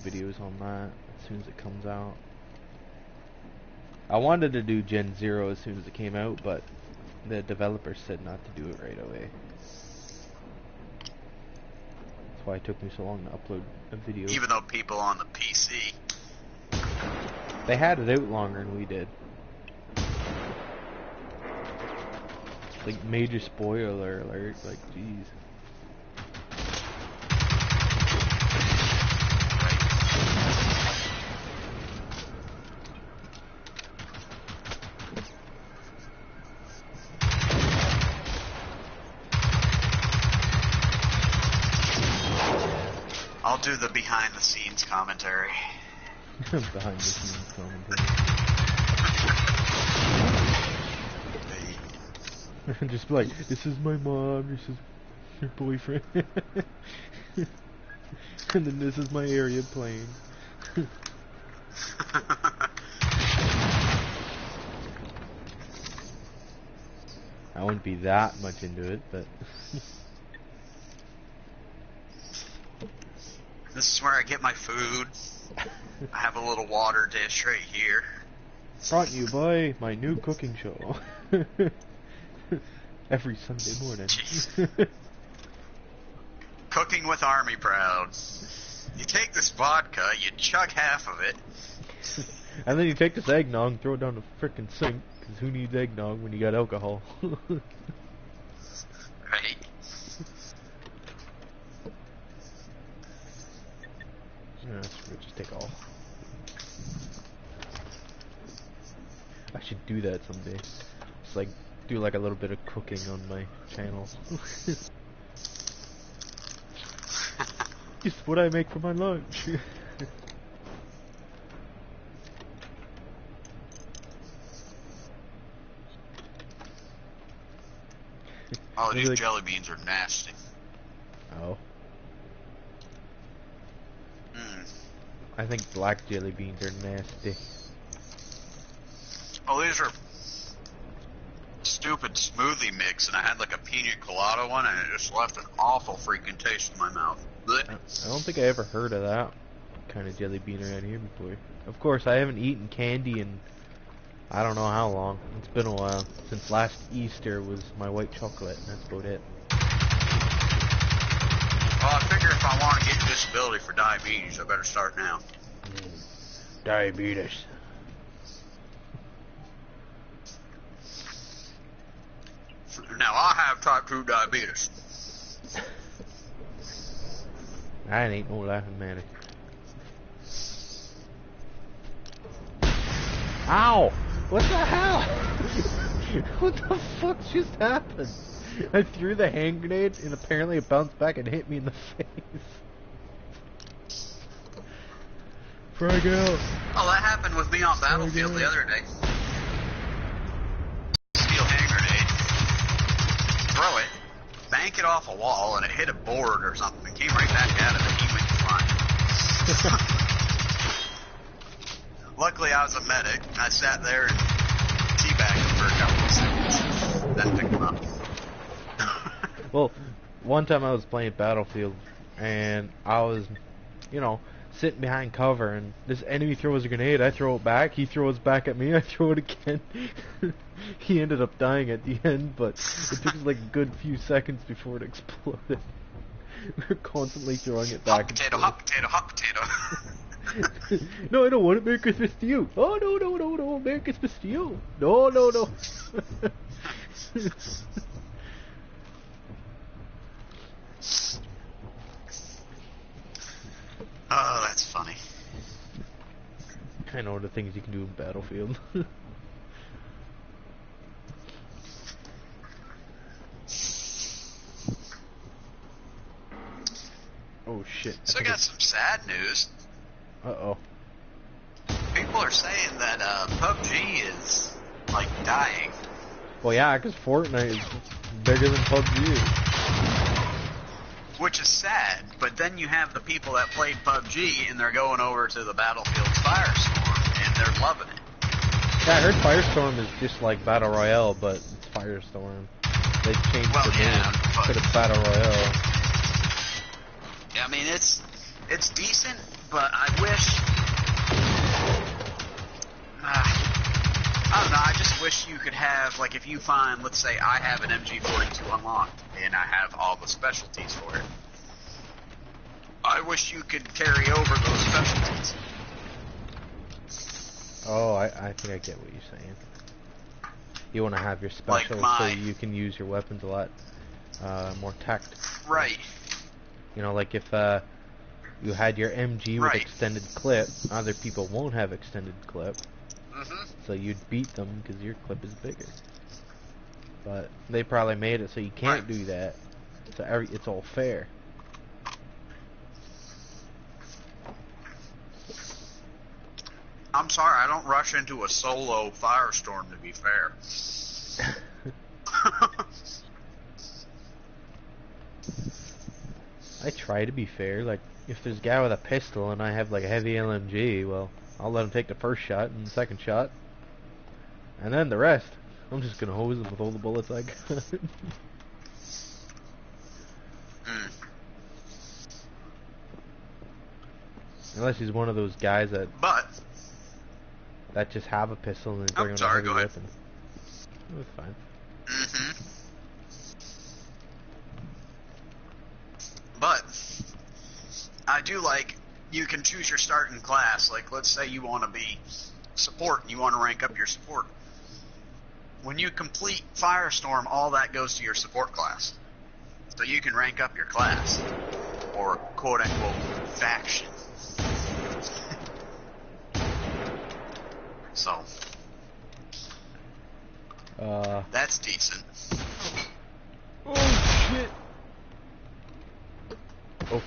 videos on that as soon as it comes out. I wanted to do Gen 0 as soon as it came out, but the developer said not to do it right away. That's why it took me so long to upload a video. Even though people on the PC... They had it out longer than we did. Like, major spoiler alert, like, jeez. I'll do the behind-the-scenes commentary. Behind-the-scenes commentary. Just be like, this is my mom, this is your boyfriend. And then this is my area plane. I wouldn't be that much into it, but... This is where I get my food. I have a little water dish right here. Brought to you by my new cooking show. Every Sunday morning. Cooking with Army Proud. You take this vodka, you chug half of it. And then you take this eggnog and throw it down the frickin' sink, because who needs eggnog when you got alcohol? Right. Yeah, we'll just take all. I should do that someday. Just like do like a little bit of cooking on my channel. Just what I make for my lunch. Oh, these like... jelly beans are nasty. Oh. Mm. I think black jelly beans are nasty. Oh, these are stupid smoothie mix, and I had like a pina colada one, and it just left an awful freaking taste in my mouth. Blech. I don't think I ever heard of that kind of jelly bean around here before. Of course, I haven't eaten candy in I don't know how long. It's been a while. Since last Easter was my white chocolate, and that's about it. Well, I figure if I want to get disability for diabetes, I better start now. Diabetes. Now, I have type 2 diabetes. I ain't no laughing matter. Ow! What the hell? What the fuck just happened? I threw the hand grenade and apparently it bounced back and hit me in the face. Frag out! Oh, that happened with me on Battlefield the other day. Steel hand grenade. Throw it. Bank it off a wall and it hit a board or something. It came right back at it and he went flying. Luckily I was a medic. I sat there and teabagged him for a couple of seconds. Then picked him up. Well, one time I was playing Battlefield and I was, you know, sitting behind cover and this enemy throws a grenade, I throw it back, he throws back at me, I throw it again. He ended up dying at the end, but it took us like a good few seconds before it exploded. We were constantly throwing it back. Hot potato, hot potato. No, I don't want it. Merry Christmas to you. Oh, no, no, no, no. Merry Christmas to you. No, no, no. Oh, that's funny. I know the things you can do in Battlefield. Oh shit. So I got some sad news. Uh-oh. People are saying that PUBG is, like, dying. Well, yeah, because Fortnite is bigger than PUBG. Which is sad, but then you have the people that played PUBG and they're going over to the Battlefield's Firestorm and they're loving it. Yeah, I heard Firestorm is just like Battle Royale, but it's Firestorm. They changed the name to the Battle Royale. Yeah, I mean, it's decent, But I wish... I don't know, I just wish you could have, like, if you find, let's say I have an MG42 unlocked, and I have all the specialties for it. I wish you could carry over those specialties. Oh, I think I get what you're saying. You want to have your special so you can use your weapons a lot more tact. Right. You know, like if you had your MG with extended clip, other people won't have extended clip. So you'd beat them because your clip is bigger. But they probably made it so you can't do that. So it's all fair. I'm sorry, I don't rush into a solo firestorm to be fair. I try to be fair. Like, if there's a guy with a pistol and I have like a heavy LMG, well, I'll let him take the first shot and the second shot. And then the rest. I'm just gonna hose him with all the bullets I got. Unless he's one of those guys that just have a pistol and they bring on a heavy weapon. That's fine. But I do like you can choose your starting class. Like, let's say you want to be support and you want to rank up your support. When you complete Firestorm, all that goes to your support class. So you can rank up your class. Or quote-unquote faction. So that's decent. Oh shit. Oh,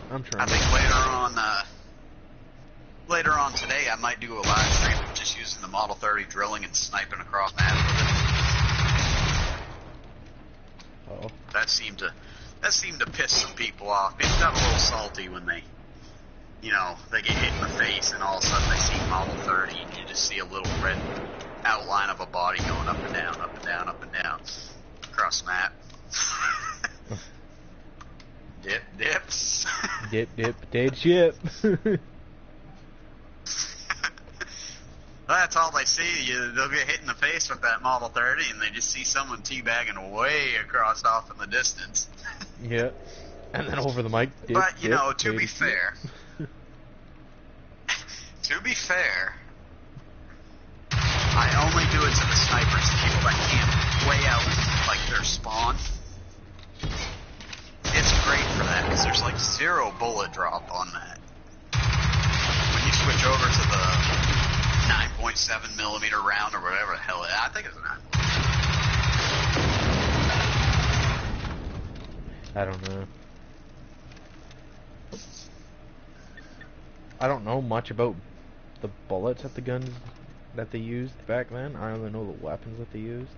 I'm trying. I think later on today I might do a live stream of just using the Model 30 drilling and sniping across map with it. Oh. That seemed to piss some people off. People got a little salty when they get hit in the face and all of a sudden they see Model 30 and you just see a little red outline of a body going up and down, up and down, up and down across the map. Dips. Dip, potato chip. That's all they see. They'll get hit in the face with that Model 30 and they just see someone teabagging way across off in the distance. Yeah. And then over the mic. Dip, but, to be fair... To be fair, I only do it to the snipers, people that can't way out like their spawn. It's great for that because there's like 0 bullet drop on that. When you switch over to the 9.7 millimeter round or whatever the hell it is, I think it's a 9. I don't know. I don't know much about the bullets at the guns that they used back then. I only know the weapons that they used.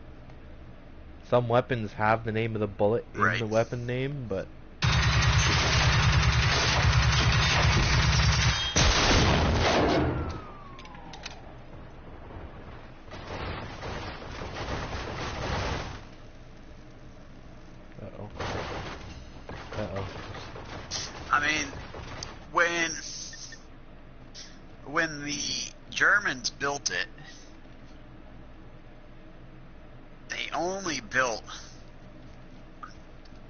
Some weapons have the name of the bullet in the weapon name, but... Uh-oh. Uh-oh. I mean, when the Germans built it, they only built, I'm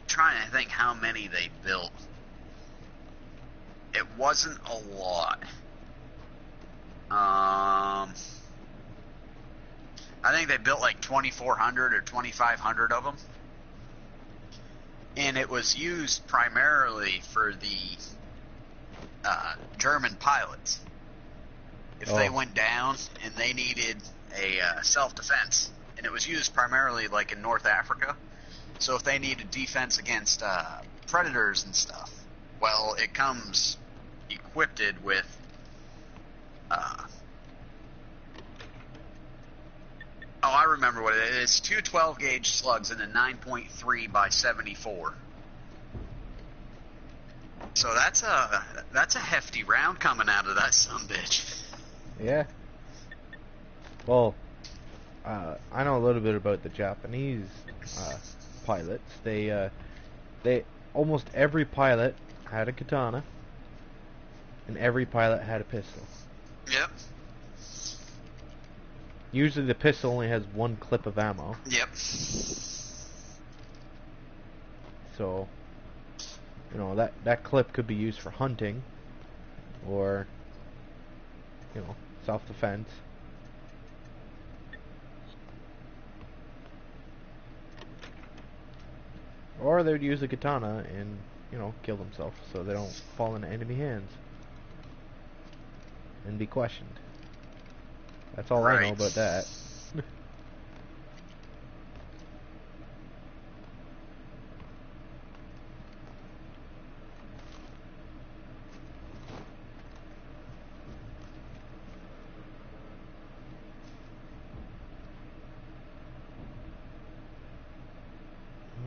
trying to think how many they built. It wasn't a lot. I think they built like 2,400 or 2,500 of them. And it was used primarily for the German pilots. If they went down and they needed a self-defense, and it was used primarily like in North Africa, so if they needed defense against predators and stuff, well, it comes equipped with I remember what it is. It's 2 12-gauge slugs in a 9.3 by 74. So that's a hefty round coming out of that sumbitch. Yeah. Well, I know a little bit about the Japanese pilots. They almost every pilot had a katana, and every pilot had a pistol. Yep. Usually the pistol only has one clip of ammo. Yep. So, you know, that clip could be used for hunting, or, you know, self-defense. Or they would use a katana and, you know, kill themselves so they don't fall into enemy hands and be questioned. That's all I know about that.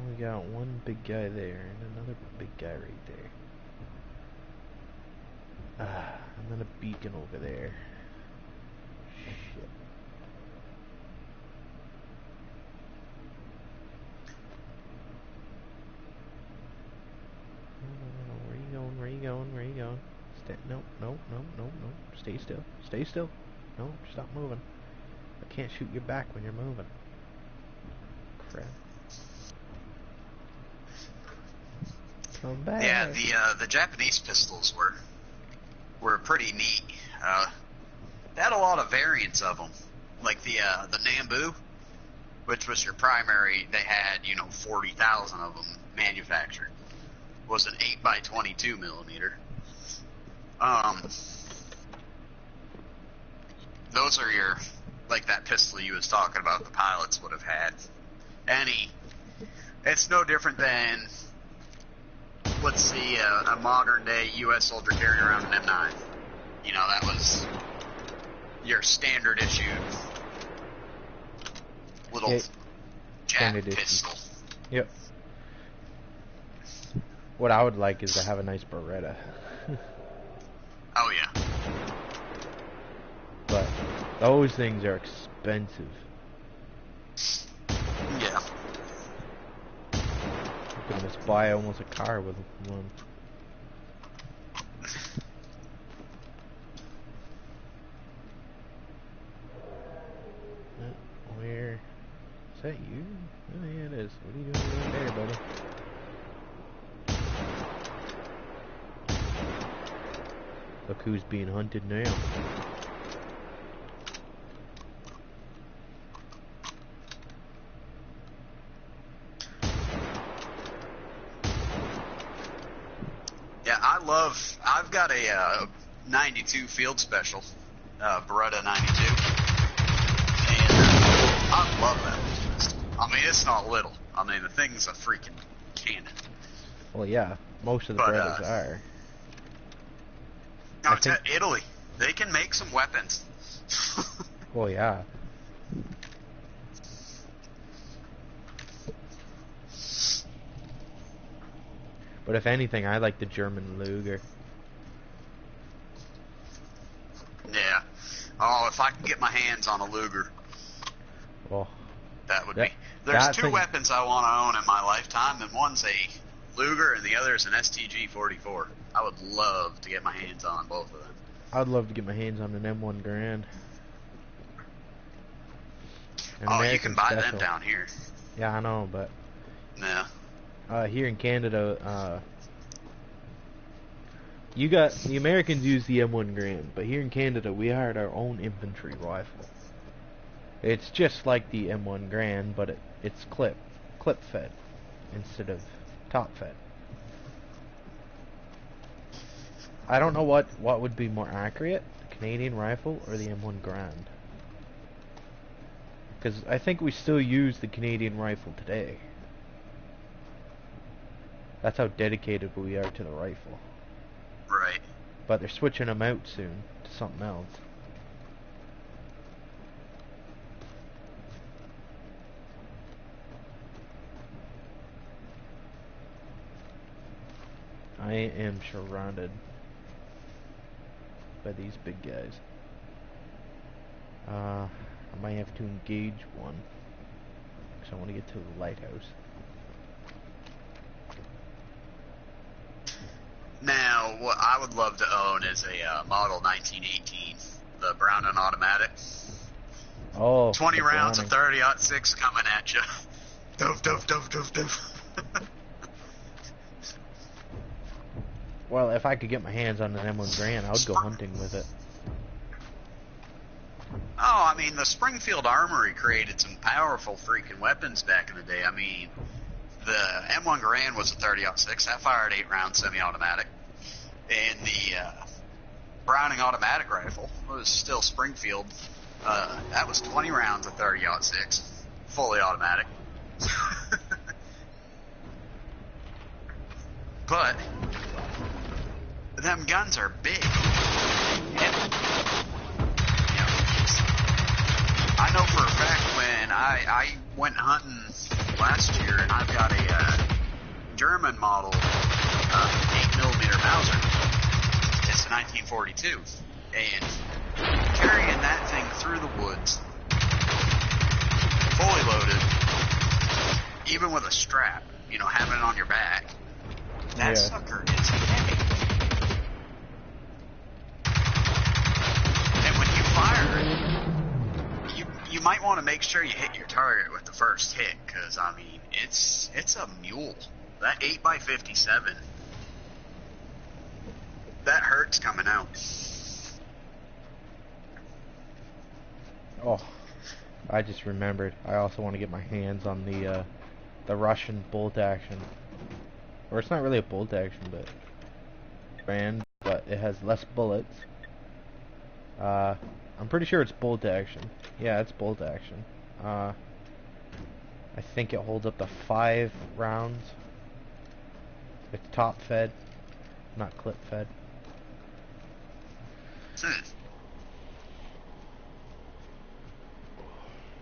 We got one big guy there and another big guy right there. And then a beacon over there. Shit. No, where you going? Where you going? Where you going? No. Stay still. Stay still. No, stop moving. I can't shoot your back when you're moving. Crap. Come back. Yeah, the Japanese pistols were pretty neat. They had a lot of variants of them, like the Nambu, which was your primary. They had 40,000 of them manufactured. Was an 8x22 millimeter. Those are your, like that pistol you was talking about. The pilots would have had. It's no different than, let's see, a modern day U.S. soldier carrying around an M9. That was your standard issue little Jap pistol. Yep. What I would like is to have a nice Beretta. Oh yeah. But those things are expensive. Yeah. You can almost buy almost a car with one. Where is that? You? Oh yeah, it is. What are you doing right there, buddy? Look who's being hunted now. Yeah, I've got a 92 Field Special, Beretta 92, and I love that pistol. I mean, it's not little. I mean, the thing's a freaking cannon. Well, yeah, most of the Berettas are. No, it's Italy. They can make some weapons. Well, yeah. But if anything, I like the German Luger. Yeah. Oh, if I can get my hands on a Luger. Well, that would be. There's two weapons I want to own in my lifetime, and one's a Luger, and the other is an STG-44. I would love to get my hands on both of them. I'd love to get my hands on an M1 Garand. You can buy them down here. Yeah, I know, but yeah. Here in Canada, the Americans use the M1 Garand, but here in Canada we hired our own infantry rifle. It's just like the M1 Garand, but it's clip fed instead of top fed. I don't know what would be more accurate, the Canadian rifle or the M1 Garand. Because I think we still use the Canadian rifle today. That's how dedicated we are to the rifle. Right. But they're switching them out soon to something else. I am surrounded by these big guys. I might have to engage one because I want to get to the lighthouse. Now, what I would love to own is a model 1918, the Browning automatic. Oh, 20 the rounds of Browning. 30-06 coming at you. Doof, doof, doof, doof, doof. Well, if I could get my hands on an M1 Grand, I would go hunting with it. Oh, I mean, the Springfield Armory created some powerful freaking weapons back in the day. I mean, the M1 Garand was a 30-06. That fired 8-round semi-automatic. And the Browning automatic rifle was still Springfield. That was 20 rounds of 30-06. Fully automatic. But them guns are big. And, you know, I know for a fact when I went hunting last year, and I've got a German model 8mm Mauser. It's a 1942, and carrying that thing through the woods, fully loaded, even with a strap, you know, having it on your back, that sucker is heavy. And when you fire it, you might want to make sure you hit your target with the first hit, because I mean it's a mule. That 8x57, that hurts coming out. Oh, I just remembered. I also want to get my hands on the Russian bolt action, or it's not really a bolt action, but brand, but it has less bullets. I'm pretty sure it's bolt action. Yeah, it's bolt action. I think it holds up to 5 rounds. It's top fed, not clip fed.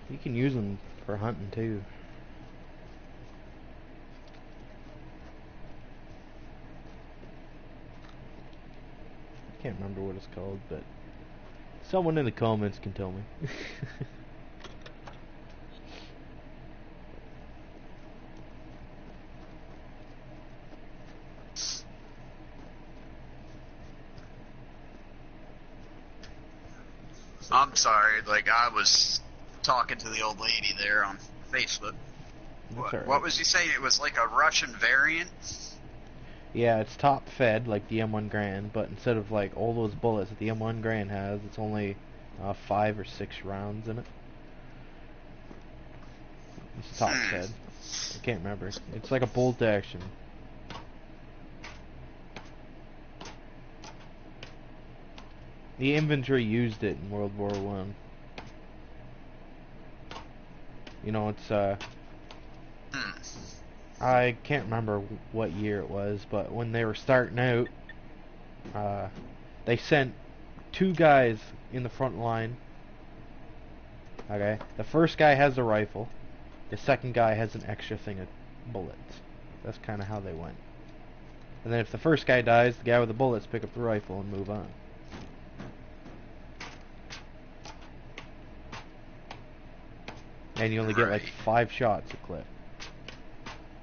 You can use them for hunting too. I can't remember what it's called, but someone in the comments can tell me. I'm sorry, like I was talking to the old lady there on Facebook. What was you saying? It was like a Russian variant? Yeah, it's top fed like the M1 Grand, but instead of like all those bullets that the M1 Grand has, it's only 5 or 6 rounds in it. It's top fed. I can't remember. It's like a bolt action. The infantry used it in World War One. You know, it's I can't remember what year it was, but when they were starting out, they sent 2 guys in the front line. Okay, the first guy has a rifle, the second guy has an extra thing of bullets. That's kind of how they went. And then if the first guy dies, the guy with the bullets pick up the rifle and move on. And you only get like 5 shots a clip.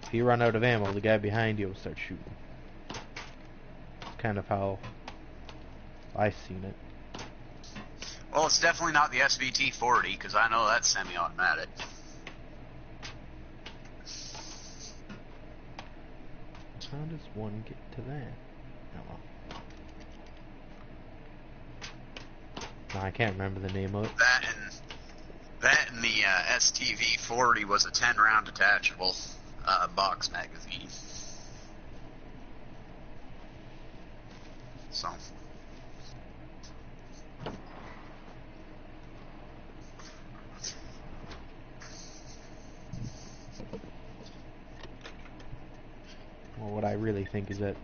If you run out of ammo, the guy behind you will start shooting. That's kind of how I seen it. Well, it's definitely not the SVT-40, because I know that's semi-automatic. How does one get to that? Oh well. No, I can't remember the name of it. That and the STV-40 was a 10-round detachable box magazine. So. Well, what I really think is that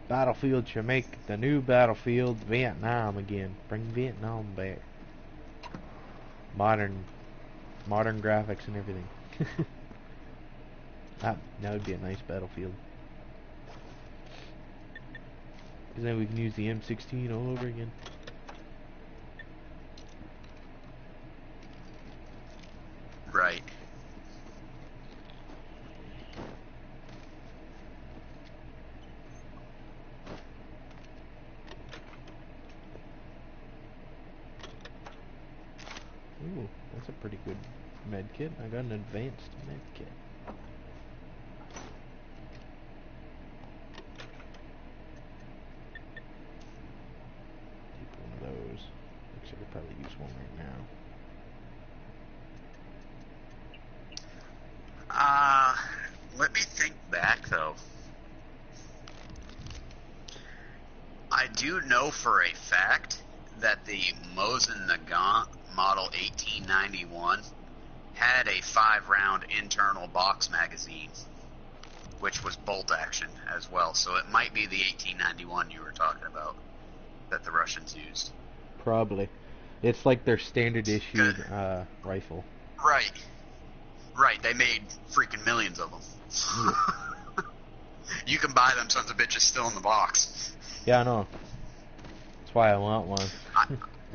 Battlefield should make the new Battlefield Vietnam again. Bring Vietnam back. Modern graphics and everything. that would be a nice Battlefield. Because then we can use the M16 all over again. Right. Ooh, that's a pretty good med kit. I got an advanced med kit. Take one of those. Actually, I could probably use one right now. Let me think back though. I do know for a fact that the Mosin Nagant Model 1891 had a 5-round internal box magazine, which was bolt action as well. So it might be the 1891 you were talking about that the Russians used. Probably. It's like their standard issued rifle. Right. Right, they made freaking millions of them. Yeah. You can buy them sons of bitches still in the box. Yeah, I know. That's why I want one.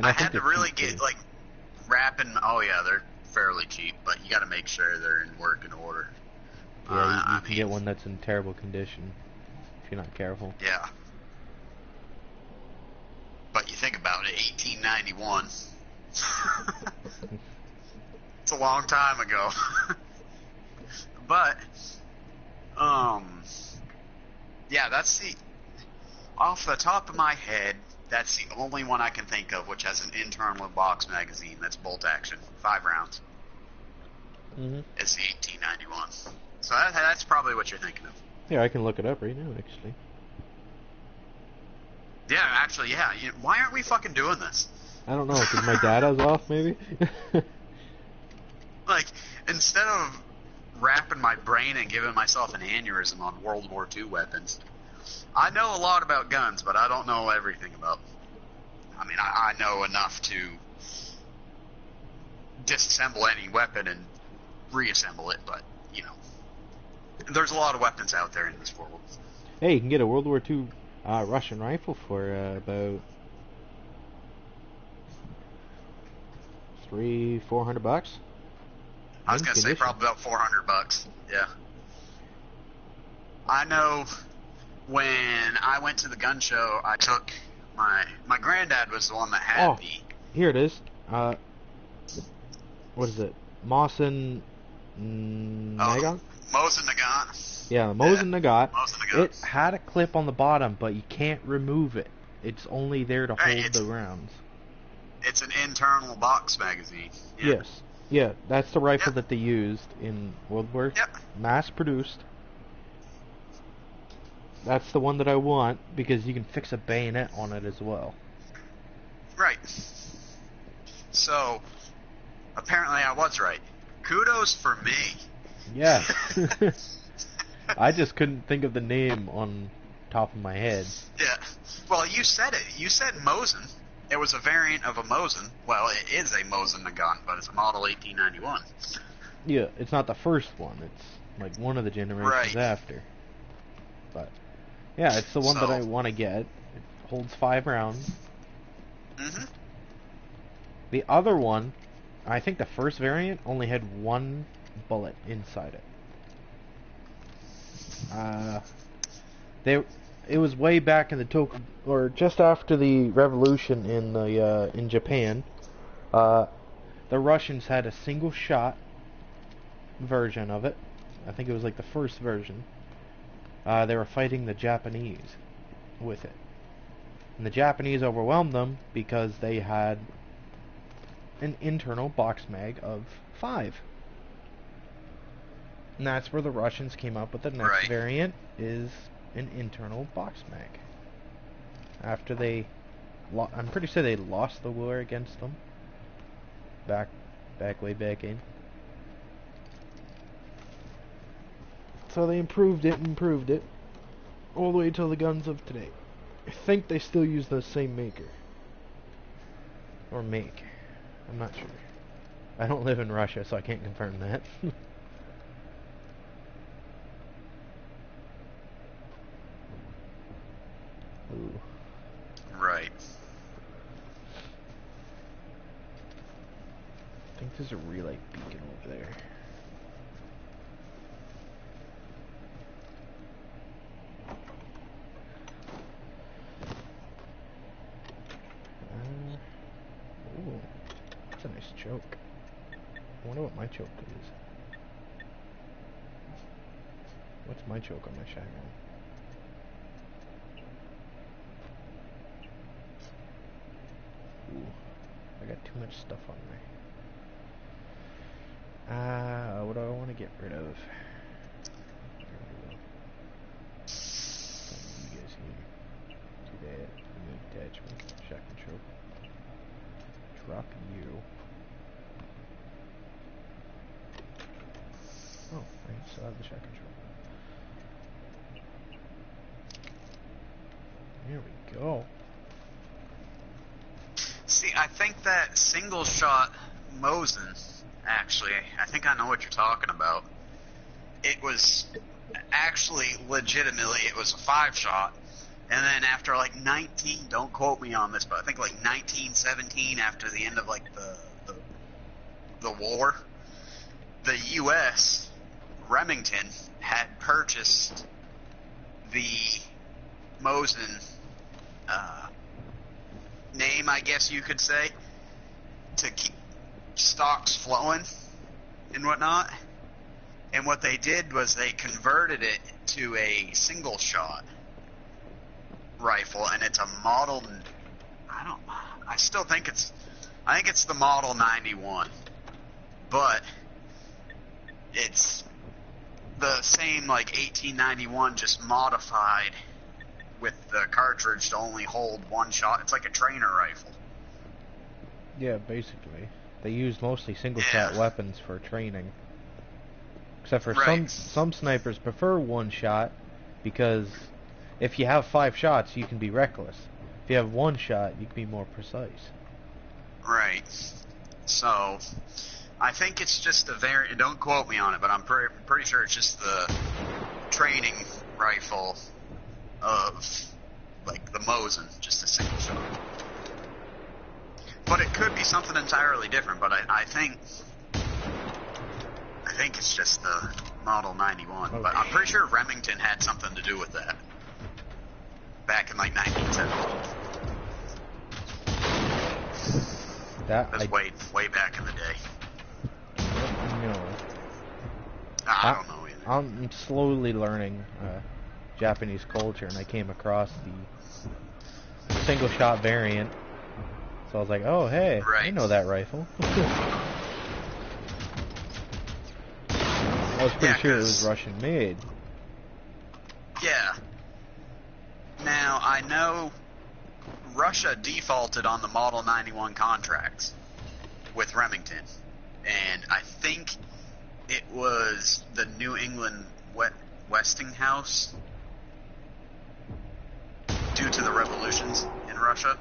I had to really get, like, wrapping... Oh, yeah, they're fairly cheap, but you got to make sure they're in working order. Yeah, you can get one that's in terrible condition if you're not careful. Yeah. But you think about it, 1891. It's a long time ago. But, yeah, that's the... Off the top of my head, that's the only one I can think of which has an internal box magazine that's bolt action, 5 rounds. Mm-hmm. It's the 1891. So that's probably what you're thinking of. Yeah, I can look it up right now, actually. Yeah, actually, yeah. Why aren't we fucking doing this? I don't know, because my data's off, maybe? Like, instead of wrapping my brain and giving myself an aneurysm on World War II weapons, I know a lot about guns, but I don't know everything about... I mean, I know enough to disassemble any weapon and reassemble it, but, you know, there's a lot of weapons out there in this world. Hey, you can get a World War II Russian rifle for about $300-400. I was gonna say probably about $400. Yeah. I know when I went to the gun show, I took my granddad was the one that had the... Here it is. What is it? Mosin Nagant? Mosin Nagant. Yeah, Mosin Nagant. Mosin Nagant. It had a clip on the bottom, but you can't remove it. It's only there to hold the rounds. It's an internal box magazine. Yeah. Yes. Yeah, that's the rifle that they used in World War. Mass produced. That's the one that I want because you can fix a bayonet on it as well. Right. So, apparently I was right. Kudos for me. Yeah. I just couldn't think of the name on top of my head. Yeah. Well, you said it. You said Mosin. It was a variant of a Mosin. Well, it is a Mosin Nagant, but it's a model 1891. Yeah, it's not the first one. It's like one of the generations after. But yeah, it's the one that I want to get. It holds 5 rounds. Mm-hmm. The other one, I think the first variant only had 1 bullet inside it. It was way back in the or just after the revolution in Japan. The Russians had a single shot version of it. I think it was like the first version. They were fighting the Japanese with it, and the Japanese overwhelmed them because they had an internal box mag of 5. And that's where the Russians came up with the next variant, is an internal box mag. After they... I'm pretty sure they lost the war against them. Way back in. So they improved it, all the way till the guns of today. I think they still use the same maker. Or make. I'm not sure. I don't live in Russia, so I can't confirm that. Ooh. Right. I think there's a relay beacon over there. Ooh. What's a nice choke. I wonder what my choke is. What's my choke on my shotgun? Ooh, I got too much stuff on me. What do I want to get rid of? You guys here. Do that. Remove attachment. Shotgun choke. Drop you. Oh, I still have the shotgun choke. Here we go. See, I think that single shot Mosin, actually, I think I know what you're talking about. It was actually, legitimately, it was a 5-shot. And then after like 19, don't quote me on this, but I think like 1917, after the end of like the war, the U.S. Remington had purchased the Mosin name, I guess you could say, to keep stocks flowing and whatnot. And what they did was they converted it to a single shot rifle, and it's a model. I still think it's the model 91, but it's the same like 1891, just modified with the cartridge to only hold one shot. It's like a trainer rifle. Yeah, basically. They use mostly single-shot weapons for training. Except for some snipers prefer one shot, because if you have 5 shots, you can be reckless. If you have 1 shot, you can be more precise. Right. So, I think it's just a variant. Don't quote me on it, but I'm pretty sure it's just the training rifle of, like, the Mosin, just a single shot. But it could be something entirely different, but I think it's just the Model 91. Oh, but I'm pretty sure Remington had something to do with that back in, like, 1970. That's way back in the day. No. I don't know either. I'm slowly learning Japanese culture, and I came across the single shot variant. So I was like, oh, hey, I know that rifle. I was pretty sure it was Russian made. Yeah. Now, I know Russia defaulted on the Model 91 contracts with Remington. And I think it was the New England Westinghouse, due to the revolutions in Russia.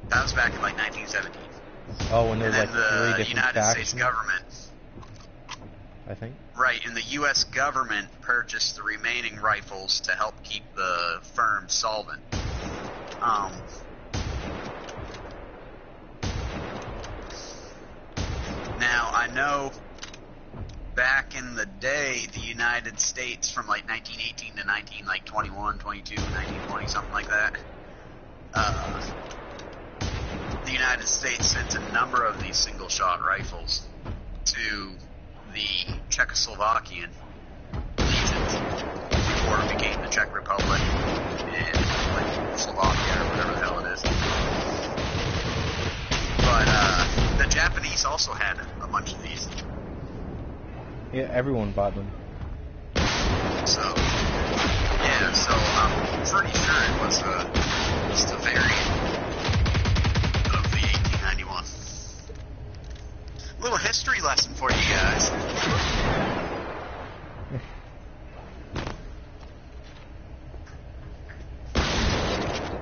That was back in like 1917. Oh, when there was like 3 different United factions, States government, I think. Right, and the U.S. government purchased the remaining rifles to help keep the firm solvent. Now, I know back in the day, the United States, from like 1918 to 1921, 22, 1920, something like that, the United States sent a number of these single-shot rifles to the Czechoslovakian legions before it became the Czech Republic and like Slovakia or whatever the hell it is. But the Japanese also had a bunch of these. Yeah, everyone bought them. So, yeah, so I'm pretty sure it was just a variant of the 1891. Little history lesson for you guys.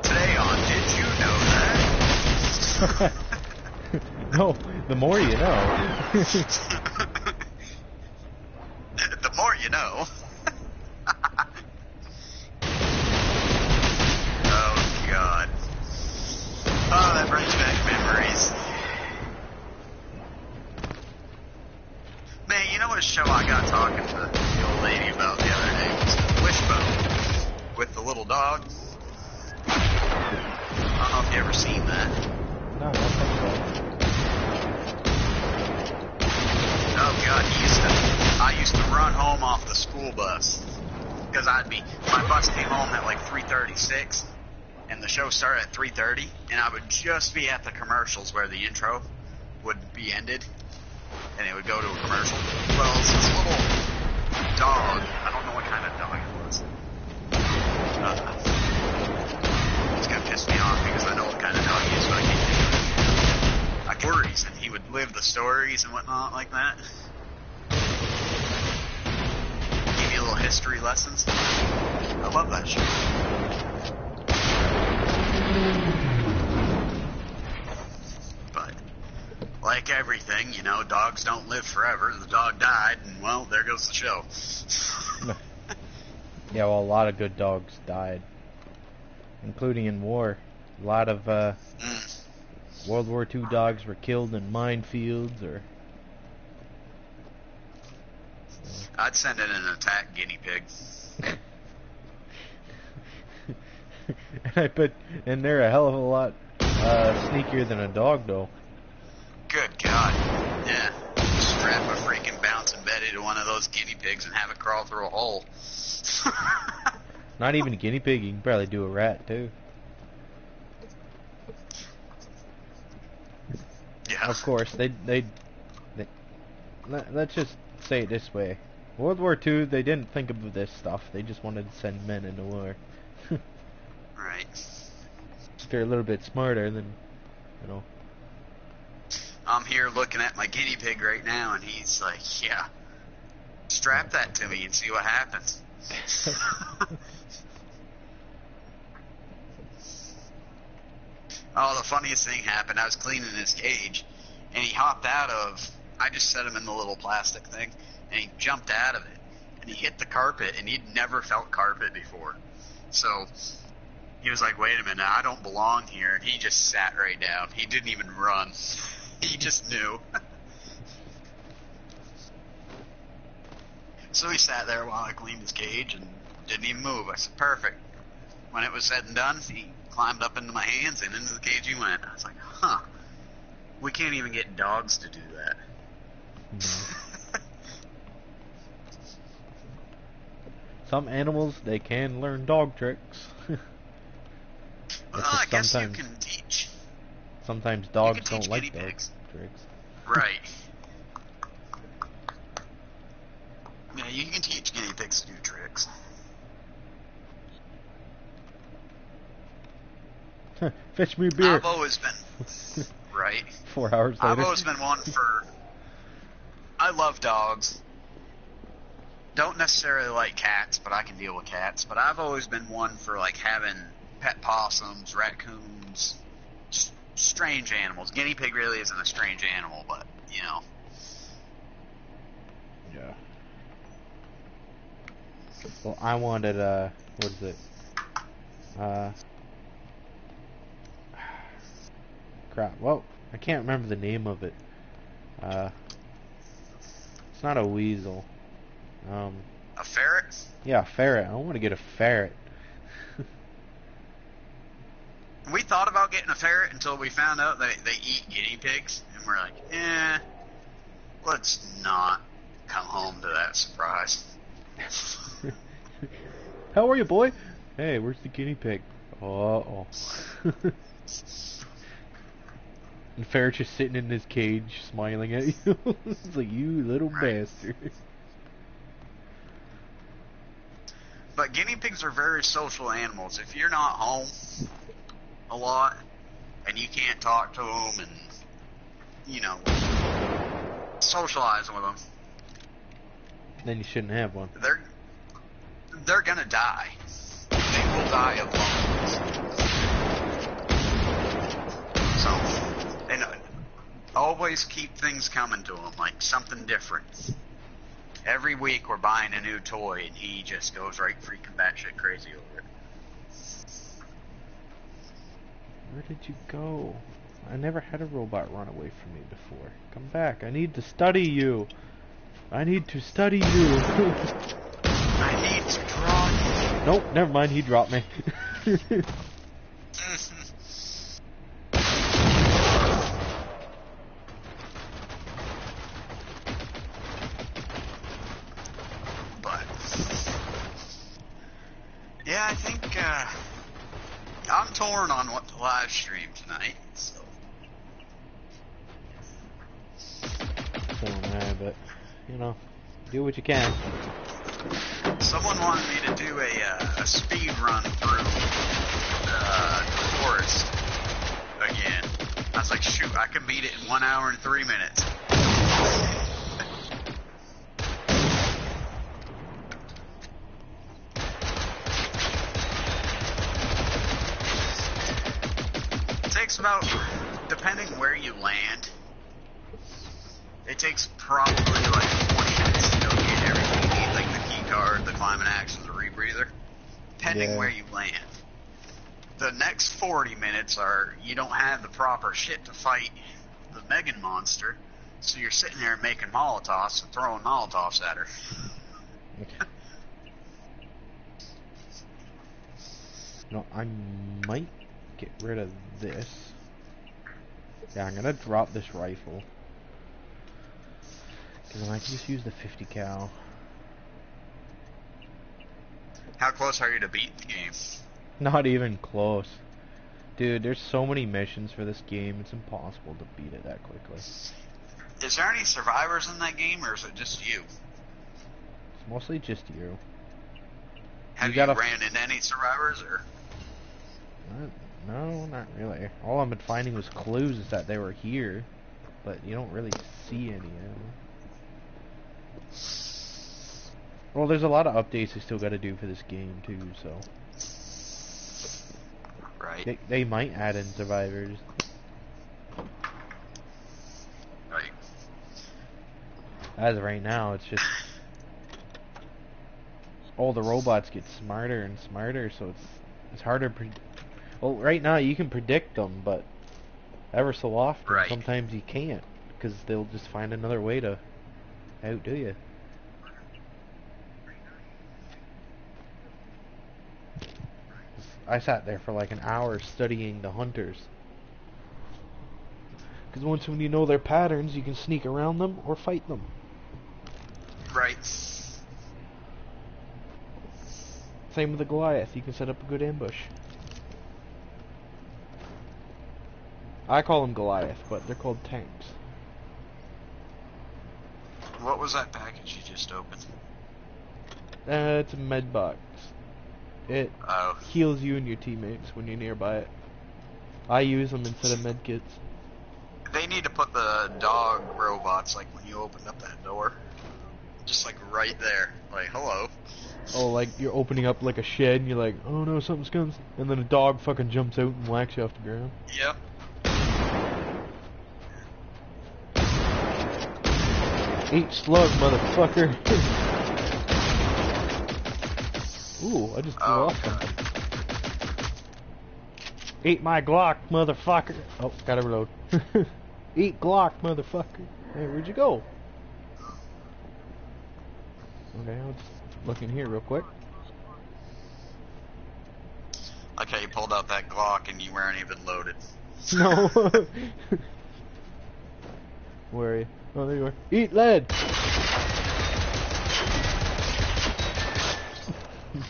Today on Did You Know That? No, the more you know. The more you know. Oh, God. Oh, that brings back memories. Man, you know what show I got talking to the old lady about the other day? It was Wishbone with the little dog. I don't know if you ever seen that. No, I don't think so. school bus. Because my bus came home at like 3:36, and the show started at 3:30, and I would just be at the commercials where the intro would be ended, and it would go to a commercial. Well, it's this little dog. I don't know what kind of dog it was. It's gonna piss me off because I know what kind of dog he is, but I can't think of it. Stories, and he would live the stories and whatnot like that. Give you little history lessons. I love that show. But like everything, you know, dogs don't live forever. The dog died, and well, there goes the show. Yeah, well, a lot of good dogs died, including in war. A lot of World War II dogs were killed in minefields, or I'd send in an attack guinea pig. and they're a hell of a lot sneakier than a dog, though. Good God. Yeah. Strap a freaking bouncing Betty to one of those guinea pigs and have it crawl through a hole. Not even a guinea pig, you can probably do a rat, too. Yeah. Of course, let's just say it this way. World War II, they didn't think of this stuff. They just wanted to send men into war. Right. They're a little bit smarter than, you know. I'm here looking at my guinea pig right now, and he's like, yeah, strap that to me and see what happens. Oh, the funniest thing happened. I was cleaning his cage, and he hopped out of, I just set him in the little plastic thing, and he jumped out of it, and he hit the carpet, and he'd never felt carpet before. So he was like, wait a minute, I don't belong here, and he just sat right down. He didn't even run. He just knew. So he sat there while I cleaned his cage and didn't even move. I said, perfect. When it was said and done, he climbed up into my hands and into the cage he went. I was like, huh. We can't even get dogs to do that. No. Some animals, they can learn dog tricks. Well, I guess you can teach. Sometimes dogs you can don't teach like guinea dog pigs. tricks. Right. Yeah, you can teach guinea pigs to do tricks. Fetch me a beer. I've always been... Right. 4 hours later. I've always been one for... I love dogs. Don't necessarily like cats, but I can deal with cats. But I've always been one for, like, having pet possums, raccoons, strange animals. Guinea pig really isn't a strange animal, but, you know. Yeah. Well, I wanted, what is it? Crap. Well, I can't remember the name of it. It's not a weasel. A ferret? Yeah, a ferret. I want to get a ferret. We thought about getting a ferret until we found out that they eat guinea pigs, and we're like, let's not come home to that surprise. How are you, boy? Hey, where's the guinea pig? Uh-oh. And ferret's just sitting in his cage, smiling at you. It's like, you little bastard. But guinea pigs are very social animals. If you're not home a lot, and you can't talk to them and, you know, socialize with them, Then you shouldn't have one. they're gonna die. They will die of loneliness. So, and always keep things coming to them, like something different. Every week we're buying a new toy, and he just goes right freaking batshit crazy over it. Where did you go? I never had a robot run away from me before. Come back. I need to study you. I need to study you. I need to draw you. Nope, never mind. He dropped me. But torn on what to live stream tonight, so. But, you know, do what you can. Someone wanted me to do a speed run through the forest again. I was like, shoot, I can beat it in 1 hour and 3 minutes. It takes about, depending where you land, it takes probably like 20 minutes to go get everything you need, like the key card, the climbing axe, and the rebreather, depending where you land. The next 40 minutes are, you don't have the proper shit to fight the Megan monster, so you're sitting there making Molotovs and throwing Molotovs at her. No, I might get rid of this. Yeah, I'm gonna drop this rifle. Because then I can just use the 50 cal. How close are you to beat the game? Not even close. Dude, there's so many missions for this game, it's impossible to beat it that quickly. Is there any survivors in that game, or is it just you? It's mostly just you. Have you ran into any survivors, or? No, not really. All I've been finding was clues that they were here, but you don't really see any of them. Well, there's a lot of updates I still got to do for this game too, so. Right. They might add in survivors. Right. As of right now, it's just all the robots get smarter and smarter, so it's harder. Well, right now you can predict them, but ever so often, sometimes you can't, because they'll just find another way to outdo you. I sat there for like an hour studying the hunters. Because once when you know their patterns, you can sneak around them or fight them. Right. Same with the Goliath, you can set up a good ambush. I call them Goliath, but they're called tanks. What was that package you just opened? It's a med box. It Oh. heals you and your teammates when you're nearby it. I use them instead of med kits. They need to put the dog robots, like when you opened up that door, just like right there. Like, hello. Oh, like you're opening up like a shed and you're like, oh no, something's coming. And then a dog fucking jumps out and whacks you off the ground. Yep. Eat slug, motherfucker. Ooh, I just blew off one. Eat my Glock, motherfucker. Oh, gotta reload. Eat Glock, motherfucker. Hey, where'd you go? Okay, let's look in here real quick. Okay, you pulled out that Glock and you weren't even loaded. No. Where are you? Oh, there you are. Eat lead!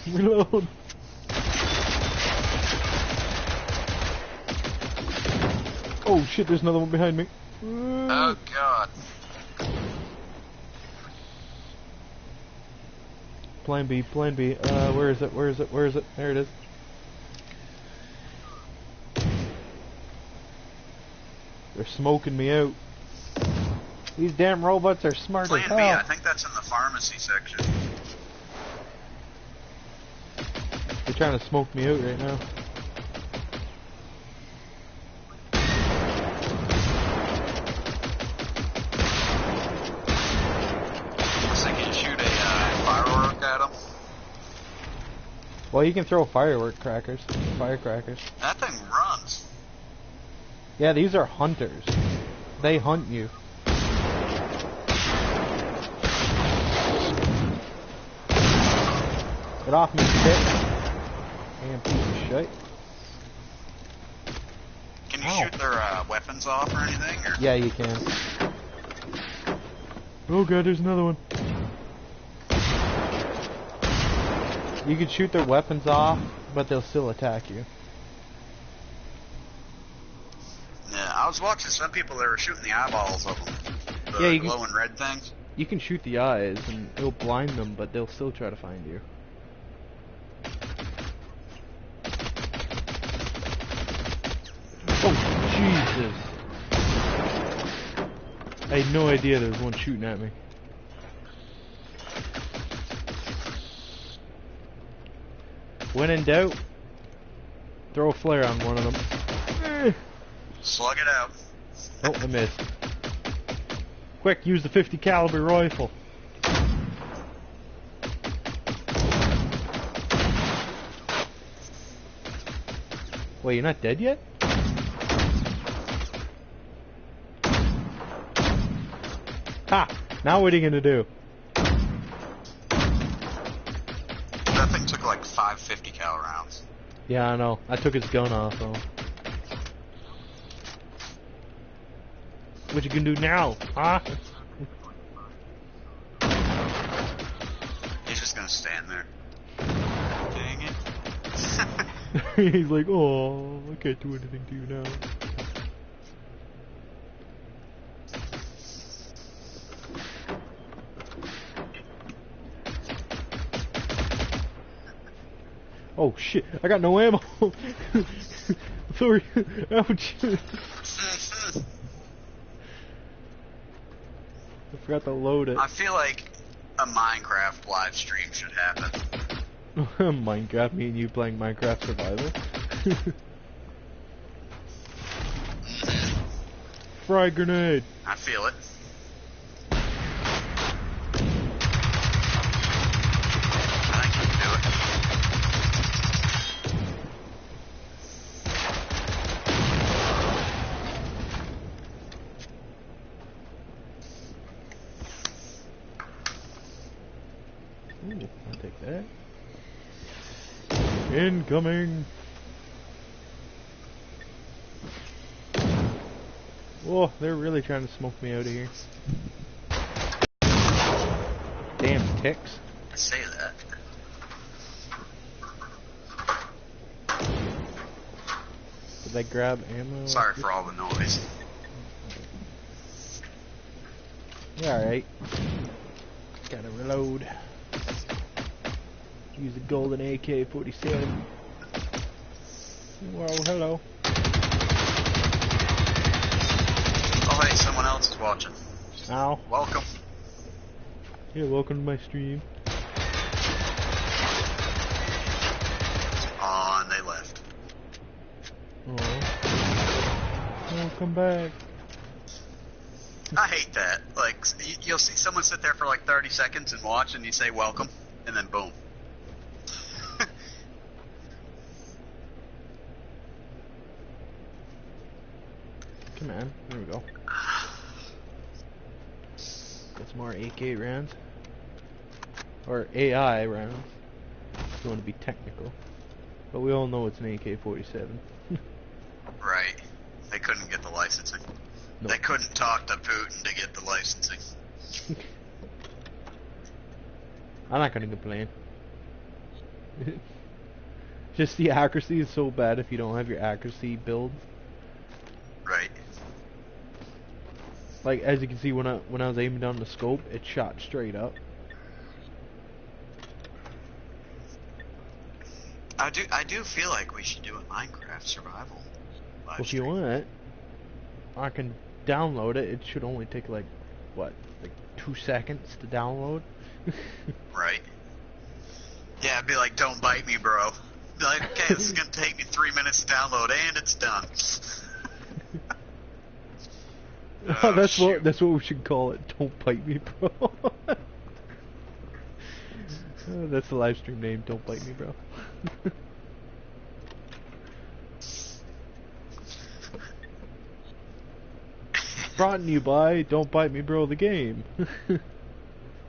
Reload! Oh shit, there's another one behind me. Oh god. Plan B, plan B. Where is it? Where is it? Where is it? There it is. They're smoking me out. These damn robots are smart as hell. Plan B, I think that's in the pharmacy section. They're trying to smoke me out right now. So you can shoot a firework at them. Well, you can throw firecrackers. That thing runs. Yeah, these are hunters. They hunt you. Get off me, bitch. Damn piece of shit. Can you shoot their weapons off or anything? Or? Yeah, you can. Oh god, there's another one. You can shoot their weapons off, but they'll still attack you. I was watching some people that were shooting the eyeballs of them. The Yeah, you glowing red things. You can shoot the eyes and it'll blind them, but they'll still try to find you. Oh, Jesus. I had no idea there was one shooting at me. When in doubt, throw a flare on one of them. Slug it out. Oh, I missed. Quick, use the 50 caliber rifle. Wait, you're not dead yet? Ha! Now what are you gonna do? That thing took like 550 cal rounds. Yeah, I know. I took his gun off though. What you can do now, huh? He's just gonna stand there. Dang it. He's like, oh, I can't do anything to you now. Oh shit, I got no ammo. Sorry. Ouch. I forgot to load it. I feel like a Minecraft live stream should happen. Minecraft, me and you playing Minecraft Survival. Frag grenade. I feel it. I think you can do it. Ooh, I'll take that. Incoming! Whoa, they're really trying to smoke me out of here. Damn ticks. I say that. Did I grab ammo? Sorry for all the noise. Yeah, alright. Gotta reload. Use the golden AK-47. Whoa, hello. Oh hey, someone else is watching. Ow. Welcome. Yeah, welcome to my stream. Oh, and they left. Oh. Welcome back. I hate that. Like, you'll see someone sit there for like 30 seconds and watch, and you say welcome, and then boom. Come on, there we go. Got some more AK rounds. Or AI rounds. If you want to be technical. But we all know it's an AK-47. Right. They couldn't get the licensing. Nope. They couldn't talk to Putin to get the licensing. I'm not gonna complain. Just the accuracy is so bad if you don't have your accuracy build. Right. Like as you can see when I was aiming down the scope, it shot straight up. I do feel like we should do a Minecraft survival live If you stream. want, I can download it. It should only take like what, like 2 seconds to download. Right. Yeah, it'd be like, don't bite me, bro. Be like, okay, this is gonna take me 3 minutes to download, and it's done. Oh, that's shoot. what we should call it. Don't bite me, bro. That's the live stream name. Don't bite me, bro. Brought to you by Don't Bite Me, Bro, the game.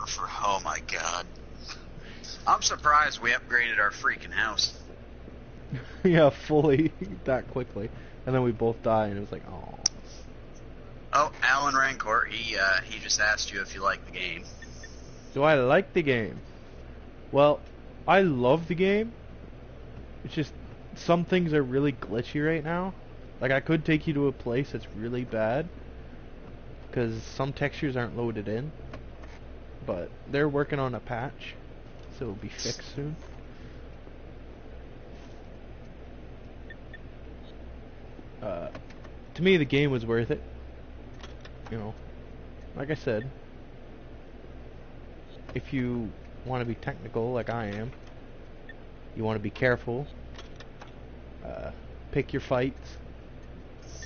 Oh my god. I'm surprised we upgraded our freaking house. Yeah, fully that quickly, and then we both die, and it was like, oh. Oh, Alan Rancourt, he just asked you if you like the game. Do I like the game? Well, I love the game. It's just some things are really glitchy right now. Like, I could take you to a place that's really bad, because some textures aren't loaded in, but they're working on a patch, so it'll be fixed soon. To me, the game was worth it. You know, like I said, if you want to be technical like I am, you want to be careful, pick your fights,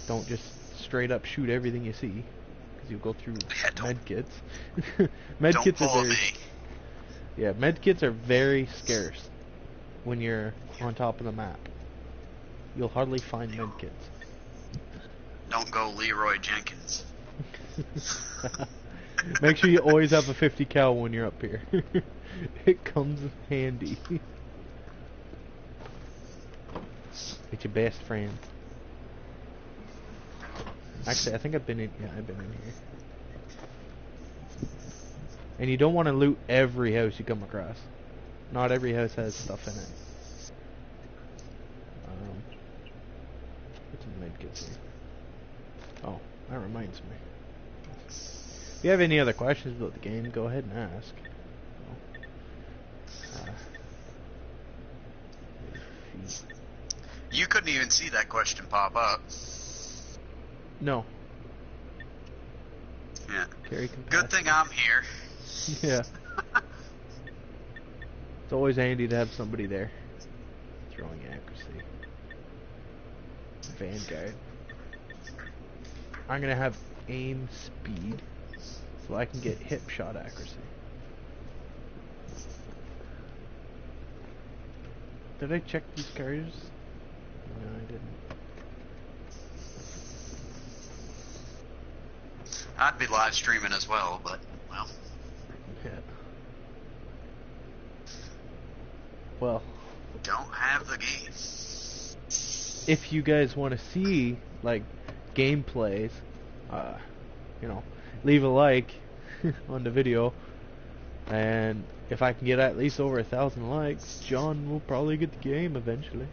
don't just straight up shoot everything you see, because you'll go through medkits. Medkits are very... Yeah, medkits are very scarce when you're on top of the map. You'll hardly find medkits. Don't go Leroy Jenkins. Make sure you always have a 50 cal when you're up here. It comes handy. It's your best friend. Actually, I think I've been in. Yeah, I've been in here. And you don't want to loot every house you come across. Not every house has stuff in it. What's in the medkits here? Oh, that reminds me. If you have any other questions about the game, go ahead and ask. You couldn't even see that question pop up. No. Yeah. Very good thing I'm here. Yeah. It's always handy to have somebody there. Throwing accuracy. Vanguard. I'm gonna have aim speed, so I can get hip shot accuracy. Did I check these cars? No, I didn't. I'd be live streaming as well, but, well. Yeah. Well. Don't have the game. If you guys want to see, like, gameplays, you know, leave a like on the video, and if I can get at least over 1,000 likes, John will probably get the game eventually.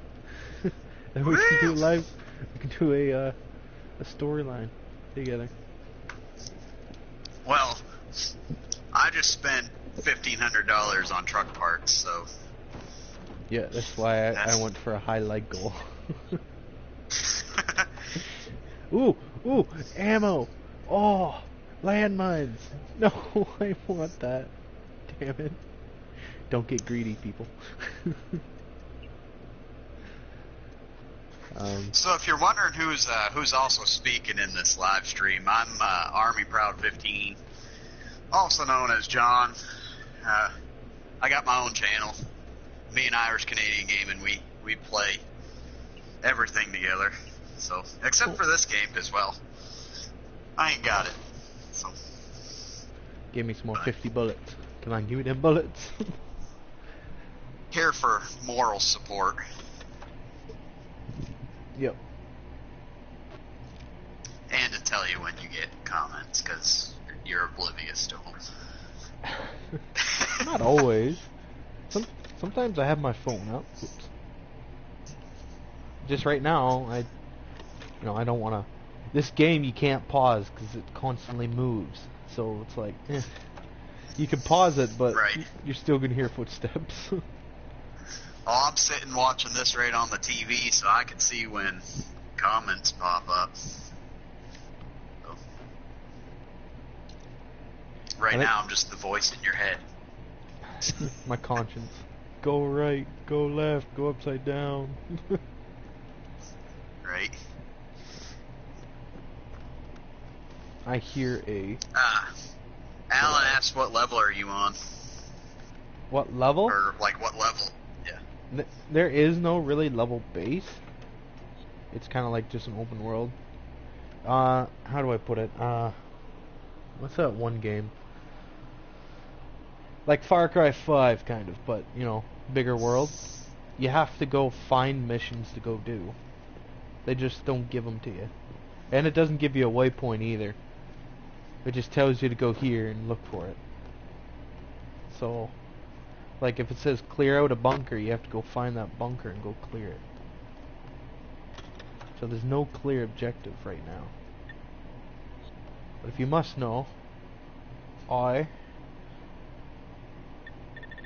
And we can do a live, we can do a storyline together. Well, I just spent $1,500 on truck parts, so. Yeah, that's why I went for a high like goal. Ooh, ammo! Oh, landmines! No, I want that. Damn it. Don't get greedy, people. So if you're wondering who's also speaking in this live stream, I'm Army Proud 15, also known as John. I got my own channel. Me and Irish Canadian Gaming, we play everything together. So except for this game as well. I ain't got it. So give me some more 50 bullets. Come on, give me them bullets. Here for moral support. Yep. And to tell you when you get comments, because you're oblivious to them. Not always. Sometimes I have my phone up. Oops. Just right now, I don't want to. This game you can't pause because it constantly moves. So it's like, you can pause it, but you're still gonna hear footsteps. Oh, I'm sitting watching this right on the TV, so I can see when comments pop up. So. Right now, I'm just the voice in your head. My conscience. Go right, go left, go upside down. Right. I hear a... Alan asked what level are you on? What level? Or, like, what level? Yeah. There is no really level base. It's kind of like just an open world. How do I put it? What's that one game? Like Far Cry 5, kind of, but, you know, bigger world. You have to go find missions to go do. They just don't give them to you. And it doesn't give you a waypoint either. It just tells you to go here and look for it. So, like if it says clear out a bunker, you have to go find that bunker and go clear it. So there's no clear objective right now. But if you must know, I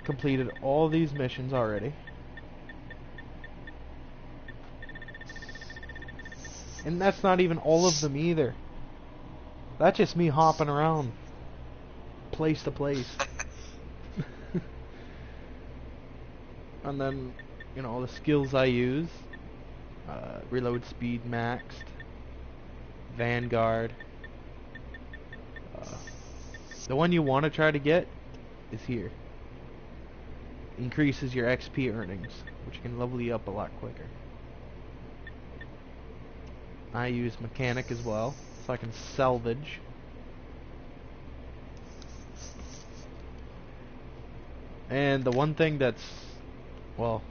completed all these missions already. And that's not even all of them either. That's just me hopping around place to place. And then, you know, the skills I use. Reload speed maxed. Vanguard. The one you want to try to get is here. Increases your XP earnings, which can level you up a lot quicker. I use mechanic as well, so I can salvage. And the one thing that's, well,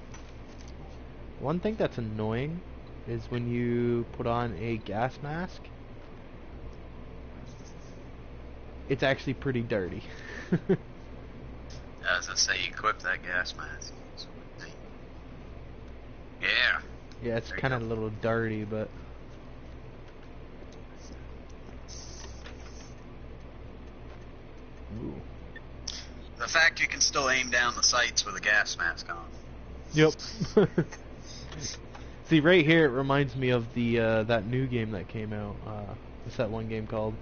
one thing that's annoying is when you put on a gas mask, it's actually pretty dirty. As I say, equip that gas mask. Yeah. Yeah, it's kind of a little dirty, but ooh. The fact you can still aim down the sights with a gas mask on. Yep. See, right here it reminds me of the that new game that came out. What's that one game called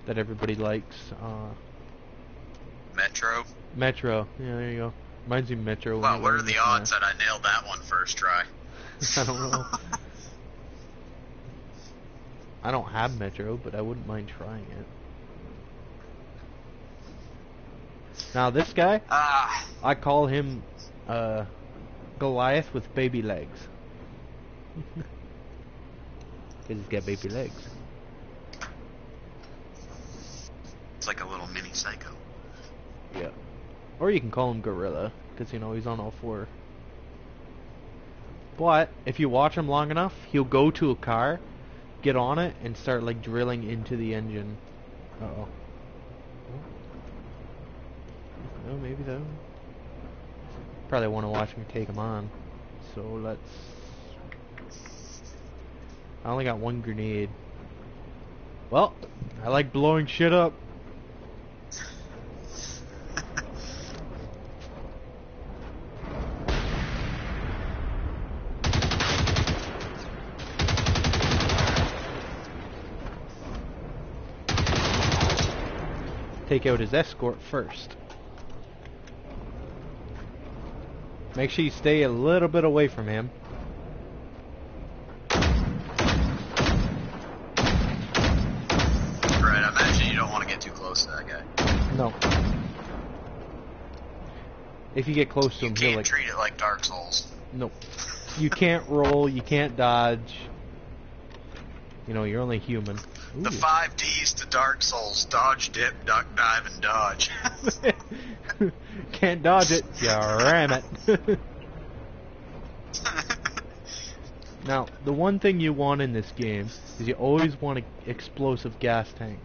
that everybody likes? Metro. Metro. Yeah, there you go. Reminds me of Metro. Well, what are the odds that I nailed that one first try? I don't know. I don't have Metro, but I wouldn't mind trying it. Now this guy, I call him Goliath with baby legs. Because he's got baby legs. It's like a little mini psycho. Yeah. Or you can call him Gorilla, because, you know, he's on all four. But, if you watch him long enough, he'll go to a car, get on it, and start, like, drilling into the engine. Uh-oh. Oh, maybe though. Probably want to watch me take him on. So, let's... I only got one grenade. Well, I like blowing shit up. Take out his escort first. Make sure you stay a little bit away from him. Right, I imagine you don't want to get too close to that guy. No. If you get close to him, you he'll can't like... treat it like Dark Souls. Nope. You can't roll, you can't dodge. You know, you're only human. Ooh. The 5 Ds to Dark Souls: dodge, dip, duck, dive, and dodge. Can't dodge it, you ram it. Now, the one thing you want in this game is you always want an explosive gas tank.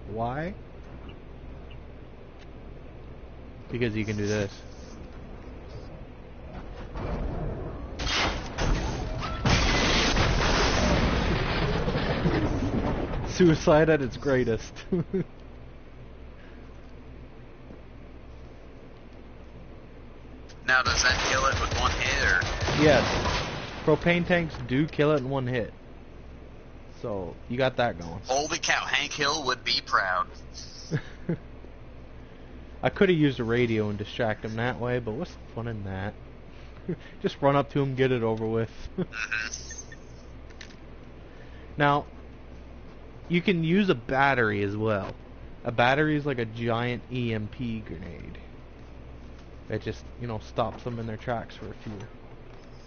Why? Because you can do this. Suicide at its greatest. Now, does that kill it with one hit, or? Yes. Propane tanks do kill it in one hit. So, you got that going. Holy cow, Hank Hill would be proud. I could have used a radio and distract him that way, but what's the fun in that? Just run up to him, get it over with. Now, you can use a battery as well. A battery is like a giant EMP grenade. It just, you know, stops them in their tracks for a few.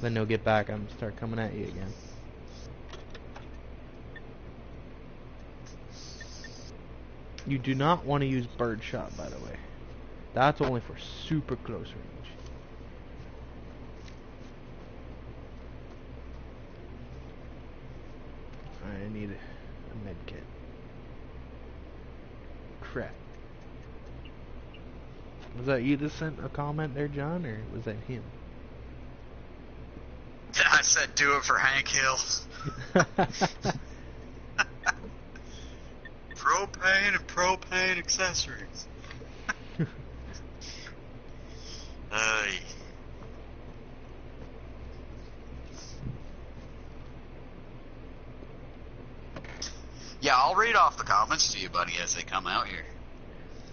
Then they'll get back and start coming at you again. You do not want to use birdshot, by the way. That's only for super close range. I need a med kit. Crap. Was that you that sent a comment there, John, or was that him? I said do it for Hank Hill. Propane and propane accessories. Ay. Yeah, I'll read off the comments to you, buddy, as they come out here.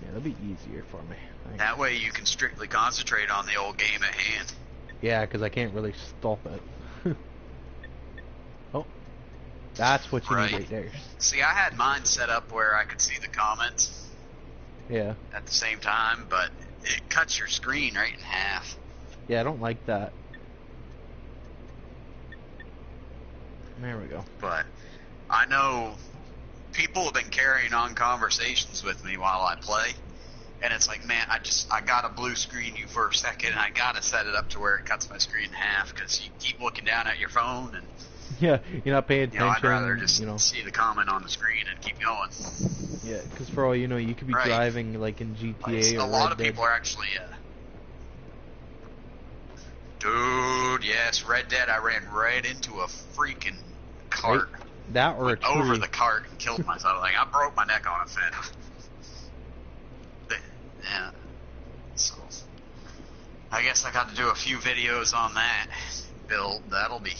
Yeah, that'll be easier for me. That way you can strictly concentrate on the old game at hand. Yeah, because I can't really stop it. Oh, that's what you need right there. See, I had mine set up where I could see the comments. Yeah. At the same time, but it cuts your screen right in half. Yeah, I don't like that. There we go. But I know people have been carrying on conversations with me while I play. And it's like, man, I gotta blue screen you for a second, and I gotta set it up to where it cuts my screen in half, because you keep looking down at your phone, and yeah, you're not paying attention. I'd rather just see the comment on the screen and keep going. Yeah, because for all you know, you could be driving like in GTA or a lot of people are actually, dude, yes, Red Dead. I ran right into a freaking cart. Right? That or a tree. Over the cart and killed myself. Like, I broke my neck on a fence. Yeah. So I guess I got to do a few videos on that build. That'll be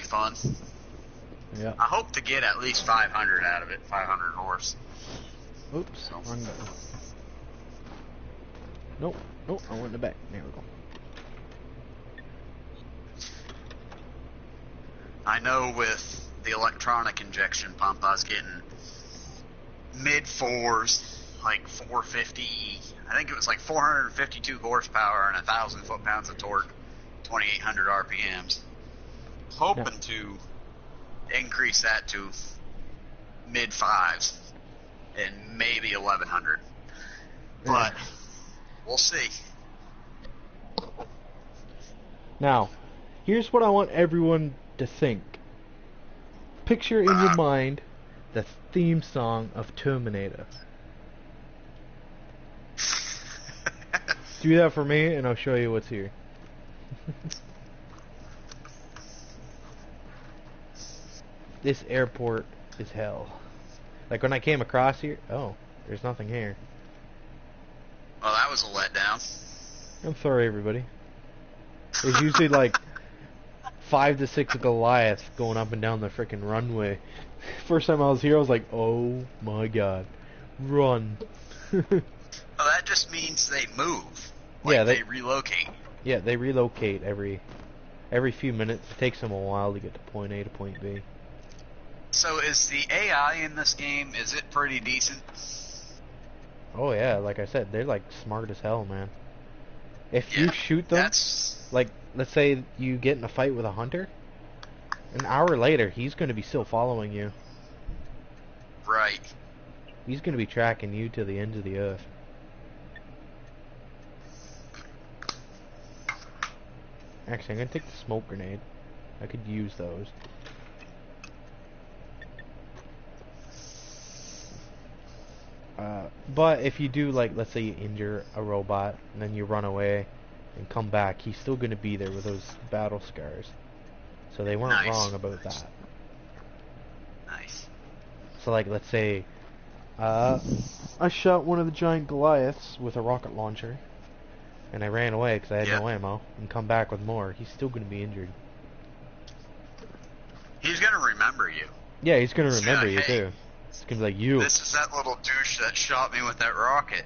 fun. Yeah. I hope to get at least 500 out of it. 500 horse. Oops. Wrong button. Nope. Nope. I went in the back. There we go. I know with the electronic injection pump, I was getting mid fours. Like 450, I think it was like 452 horsepower and 1,000 foot-pounds of torque, 2,800 RPMs. Hoping to increase that to mid fives and maybe 1,100, but we'll see. Now, here's what I want everyone to think. Picture in your mind the theme song of Terminator. Do that for me, and I'll show you what's here. This airport is hell. Like when I came across here, oh, there's nothing here. Well, that was a letdown. I'm sorry, everybody. There's usually like 5 to 6 Goliaths going up and down the frickin' runway. First time I was here, I was like, oh my god, run. Well, that just means they move. Like, yeah, they relocate. Yeah, they relocate every few minutes. It takes them a while to get to point A to point B. So is the AI in this game, is it pretty decent? Oh yeah, like I said, they're like smart as hell, man. If you shoot them, like let's say you get in a fight with a hunter, an hour later he's going to be still following you. Right. He's going to be tracking you to the ends of the earth. Actually, I'm going to take the smoke grenade. I could use those. But if you do, like, let's say you injure a robot, and then you run away and come back, he's still going to be there with those battle scars. So they weren't wrong about that. Nice. So, like, let's say, I shot one of the giant Goliaths with a rocket launcher, and I ran away because I had no ammo, and come back with more. He's still going to be injured. He's going to remember you. Yeah, he's going to remember you, too. It's going to be like, you. This is that little douche that shot me with that rocket.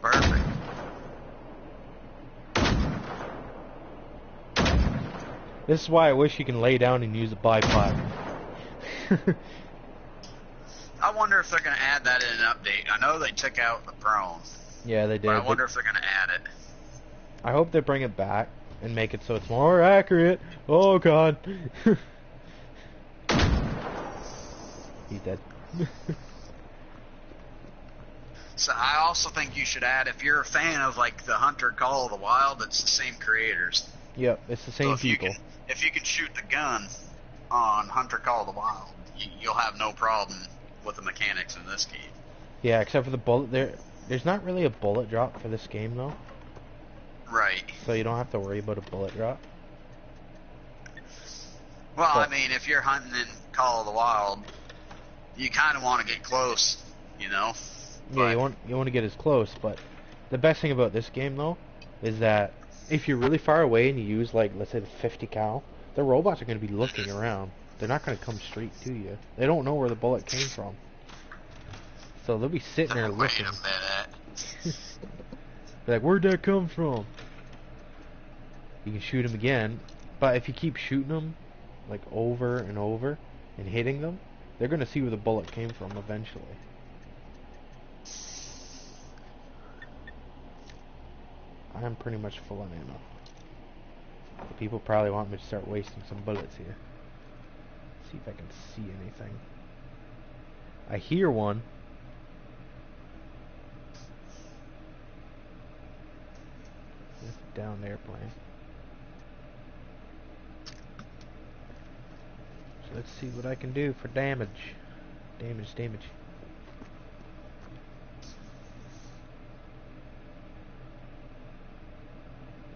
Perfect. This is why I wish you can lay down and use a bipod. I wonder if they're going to add that in an update. I know they took out the prone. Yeah, they did. But I wonder if they're going to add it. I hope they bring it back and make it so it's more accurate. Oh god. He's dead. So I also think you should add, if you're a fan of like the Hunter Call of the Wild, it's the same creators. Yep, it's the same people. If you can shoot the gun on Hunter Call of the Wild, you'll have no problem with the mechanics in this game. Yeah, except for the bullet. There's not really a bullet drop for this game though. Right. So you don't have to worry about a bullet drop. Well, But- I mean, if you're hunting in Call of the Wild, you kind of want to get close, you know? Yeah, But- you want to get as close, but the best thing about this game though is that if you're really far away and you use like let's say the 50 cal, the robots are going to be looking around. They're not going to come straight to you. They don't know where the bullet came from. So they'll be sitting there Wait looking. a minute. Be like, where'd that come from? You can shoot them again, but if you keep shooting them like over and over and hitting them, they're going to see where the bullet came from eventually. I'm pretty much full on ammo. People probably want me to start wasting some bullets here. See if I can see anything. I hear one. It's down there playing. So let's see what I can do for damage. Damage.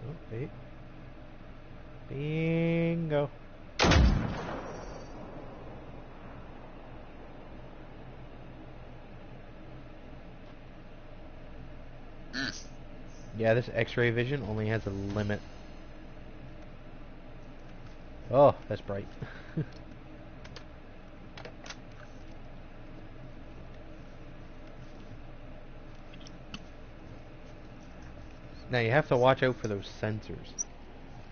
Oh, wait. Bingo. Yeah, this X-ray vision only has a limit. Oh, that's bright. Now you have to watch out for those sensors.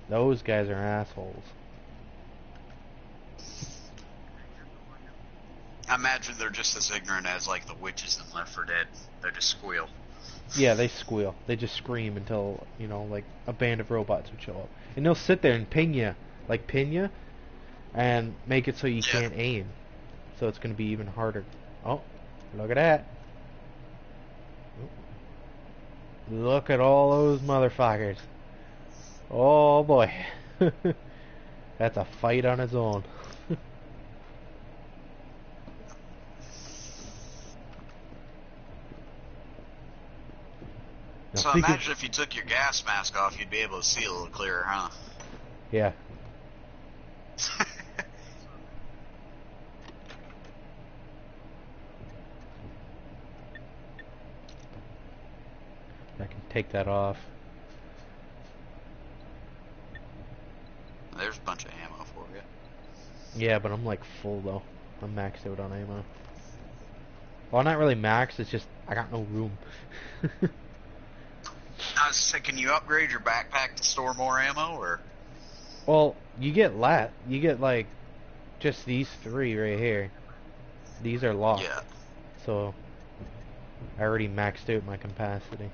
Those guys are assholes. I imagine they're just as ignorant as, like, the witches in Left 4 Dead. They just squeal. Yeah, they squeal. They just scream until, you know, like a band of robots would show up. And they'll sit there and pin you, and make it so you can't aim. So it's going to be even harder. Oh, look at that. Look at all those motherfuckers. Oh boy. That's a fight on its own. Now, So speaking- imagine if you took your gas mask off, you'd be able to see a little clearer, huh? Yeah. I can take that off. There's a bunch of ammo for you. Yeah, but I'm like full though. I'm maxed out on ammo. Well, not really maxed, it's just I got no room. I was saying, can you upgrade your backpack to store more ammo, or? Well, you get like just these 3 right here. These are locked. Yeah. So I already maxed out my capacity.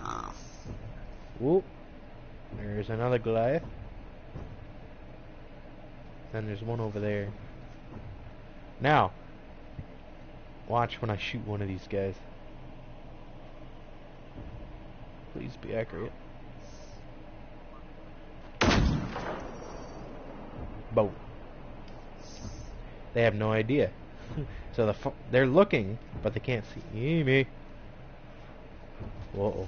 Oh. Whoop. There's another Goliath. Then there's one over there. Now, watch when I shoot one of these guys. Please be accurate. Boom. They have no idea. So they're looking, but they can't see me. Whoa.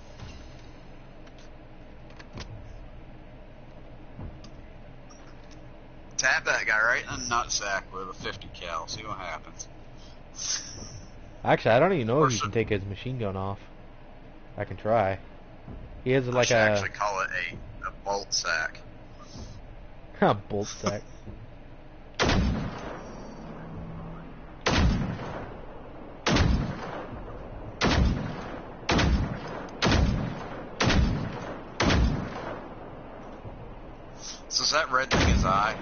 Tap that guy right in the nutsack with a 50 cal. See what happens. Actually, I don't even know Or if you should- can take his machine gun off. I can try. He has I like should a actually call it a bolt sack. bolt sack. So is that red thing his eye?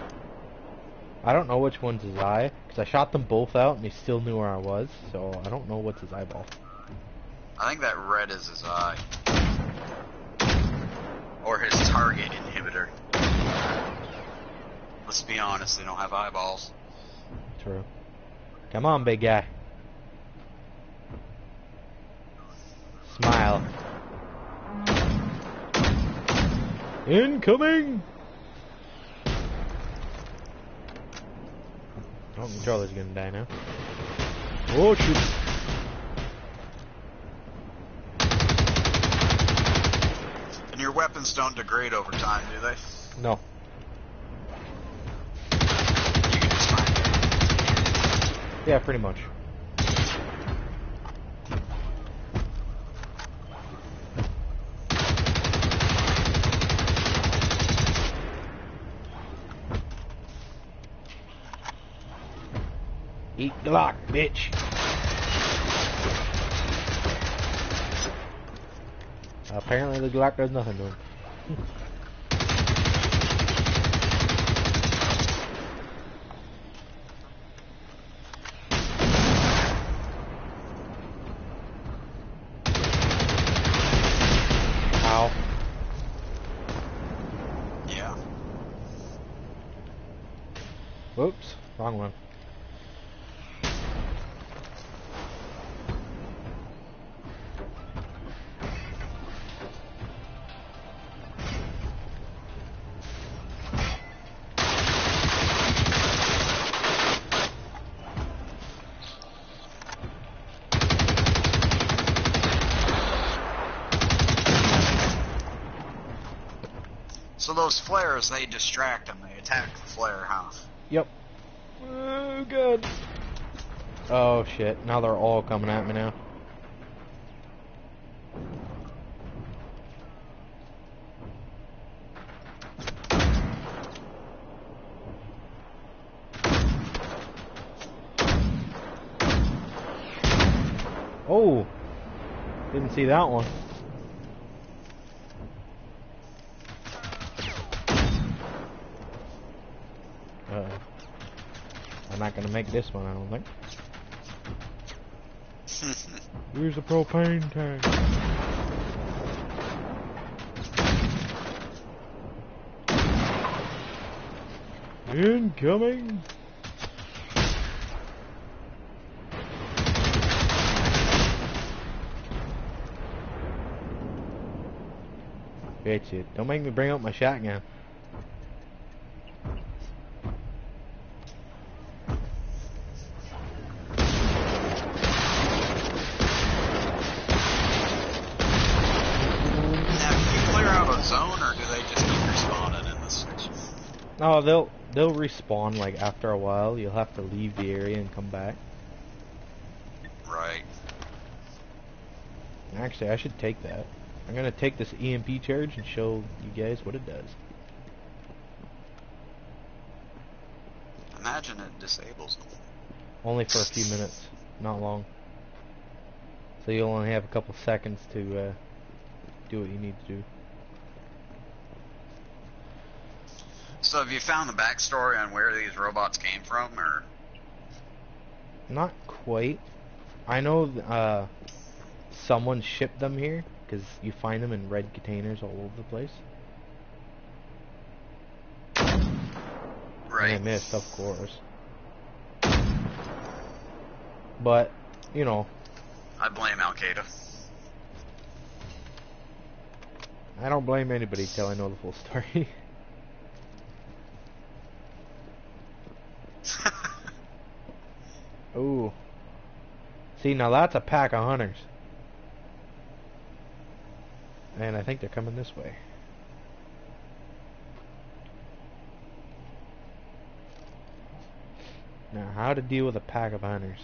I don't know which one's his eye, because I shot them both out and he still knew where I was, so I don't know what's his eyeball. I think that red is his eye. Or his target inhibitor. Let's be honest, they don't have eyeballs. True. Come on, big guy. Smile. Incoming! Oh, controller's gonna die now. Oh, shoot. weapons don't degrade over time, do they? No. You can just find it. Yeah, pretty much. Eat Glock, bitch. Apparently the Glock does nothing to him. Ow. Yeah. Whoops, wrong one. So those flares, they distract them. They attack the flare, huh? Yep. Oh, good. Oh, shit. Now they're all coming at me now. Oh! Didn't see that one. I'm not gonna make this one, I don't think. Here's a propane tank. Incoming! Bitch it. Don't make me bring up my shotgun. Oh, they'll respawn like after a while. You'll have to leave the area and come back. Right. Actually, I should take that. I'm gonna take this EMP charge and show you guys what it does. Imagine it disables them. Only for a few minutes, not long. So you'll only have a couple seconds to do what you need to do. So have you found the backstory on where these robots came from, or? Not quite. I know someone shipped them here, because you find them in red containers all over the place. Right. And I missed, of course. But, you know. I blame Al-Qaeda. I don't blame anybody till I know the full story. Ooh. See, now that's a pack of hunters. And I think they're coming this way. Now, how to deal with a pack of hunters?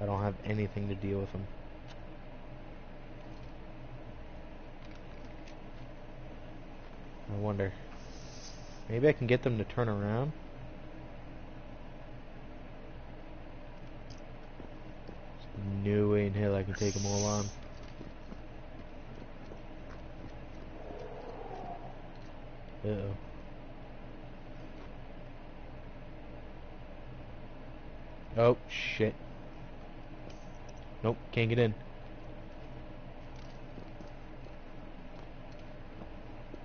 I don't have anything to deal with them. I wonder. Maybe I can get them to turn around? No way in hell I can take them all on. Uh-oh. Oh, shit. Nope, can't get in.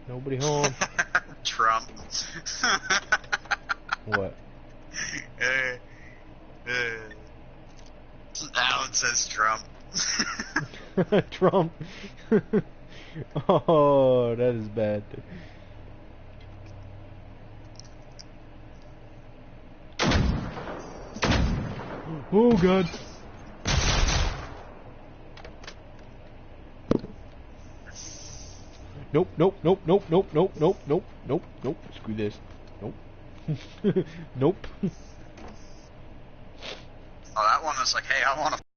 Nobody home. Trump. What? Alan says Trump. Trump. Oh, that is bad. Oh, God. Nope, nope, nope, nope, nope, nope, nope, nope, nope, nope. Screw this. Nope. Nope. Oh, that one was like, hey, I want to